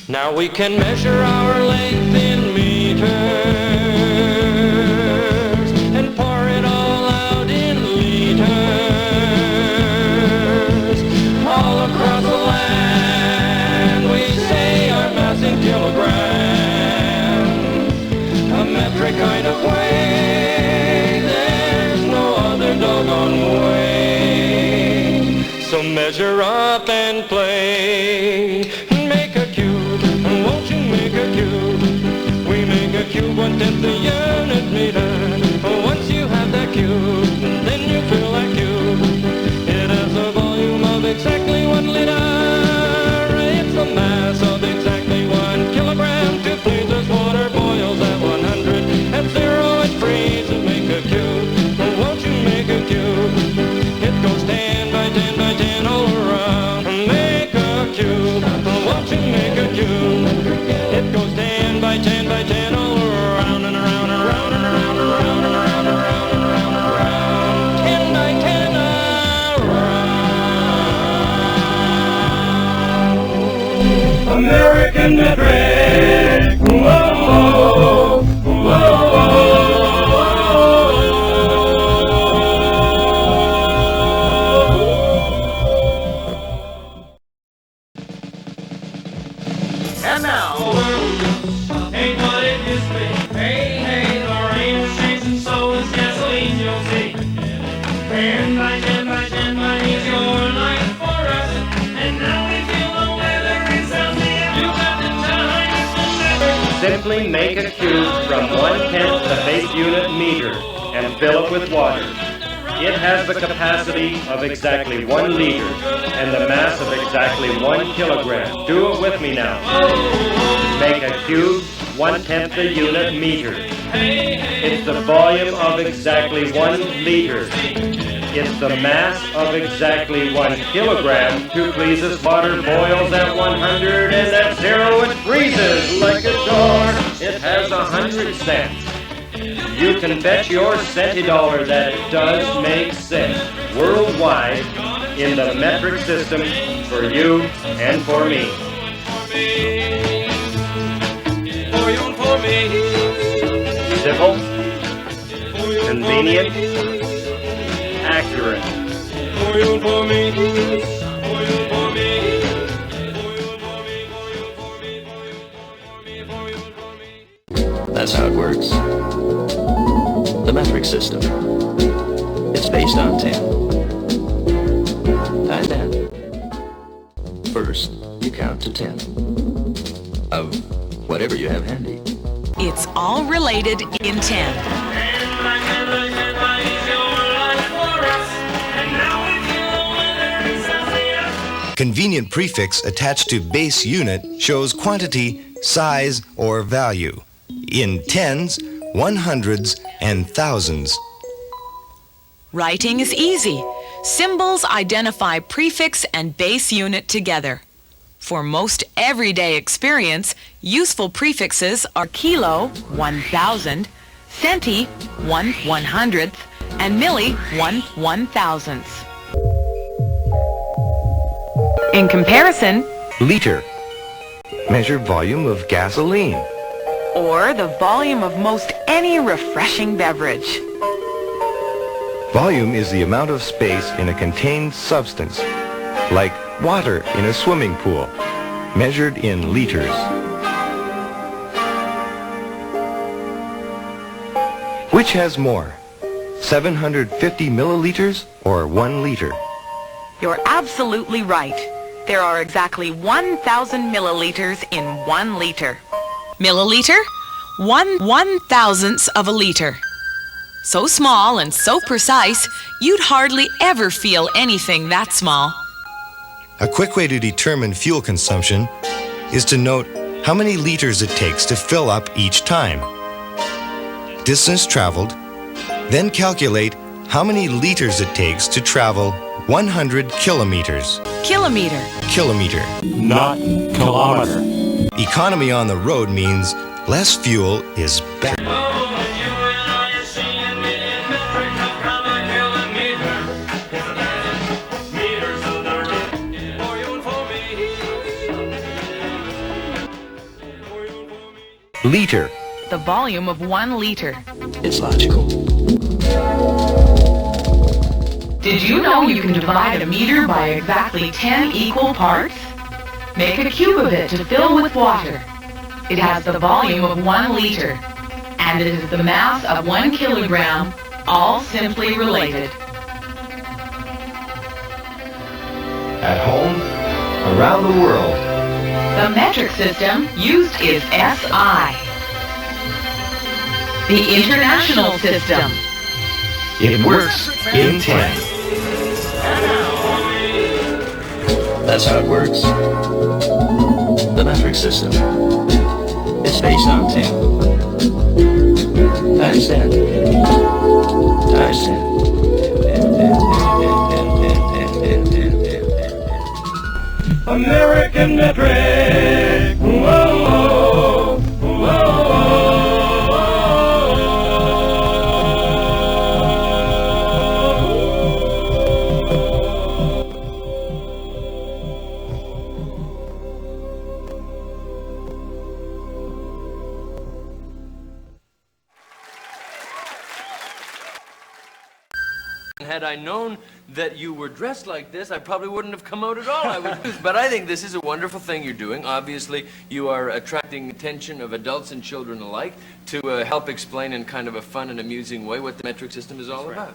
Now we can measure our length in meters and pour it all out in liters. All across the land we say our mass in kilograms, a metric kind of way, there's no other doggone way. So measure up and play. Make a cube, won't you make a cube? We make a cube 1/10 the unit meter. Once you have that cube, then you fill that cube. It has a volume of exactly 1 liter. It's the mass of exactly 1 kilogram. To please us, water boils at 100. At 0 it freezes. Make a cube, won't you make a cube? It goes 10 by 10 by 10 all around. Make a cube, won't you make a cube? It goes 10 by 10 by 10 all around and around and around and around and around and around and around and around and around. 10 by 10 around. American metric. Whoa, whoa, And now, ain't what it used to be. Hey, hey, the rain is changing, so is gasoline, you'll see. 10 by 10 by 10 by is your life for us. And now we feel the weather is healthy. You got the time to never. Simply make a cube from 1/10 the base unit meter and fill it with water. It has the capacity of exactly 1 liter and the mass of exactly 1 kilogram. Do it with me now. Make a cube 1/10 the unit meter. It's the volume of exactly 1 liter. It's the mass of exactly 1 kilogram. To please us, water boils at 100, and at 0 it freezes like a jar. It has 100 cents. You can bet your centy dollar that it does make sense worldwide in the metric system for you and for me. For you and for me. Simple, convenient, accurate. For you and for me. For you and for me. That's how it works. The metric system. It's based on 10. And then, first, you count to 10. Of whatever you have handy. It's all related in 10. Convenient prefix attached to base unit shows quantity, size, or value in tens, 100s, and thousands. Writing is easy. Symbols identify prefix and base unit together. For most everyday experience, useful prefixes are kilo, 1,000, centi, 1/100th, and milli, 1/1000th. In comparison, Liter. Measure volume of gasoline. or the volume of most any refreshing beverage. Volume is the amount of space in a contained substance, like water in a swimming pool, measured in liters. Which has more, 750 milliliters or 1 liter? You're absolutely right. There are exactly 1,000 milliliters in 1 liter. Milliliter? 1/1000th of a liter. So small and so precise, you'd hardly ever feel anything that small. A quick way to determine fuel consumption is to note how many liters it takes to fill up each time. Distance traveled, then calculate how many liters it takes to travel 100 kilometers. Kilometer. Kilometer. Not kilometer. Economy on the road means less fuel is better. Liter. The volume of 1 liter. It's logical. Did you know you can divide a meter by exactly 10 equal parts? Make a cube of it to fill with water. It has the volume of 1 liter, and it is the mass of 1 kilogram, all simply related. At home, around the world. The metric system used is SI. The international system. It works in 10. That's how it works. The metric system. It's based on 10. Times 10. Times 10. American metric. Whoa, whoa. Had I known that you were dressed like this, I probably wouldn't have come out at all. But I think this is a wonderful thing you're doing. Obviously, you are attracting attention of adults and children alike to help explain in kind of a fun and amusing way what the metric system is all about.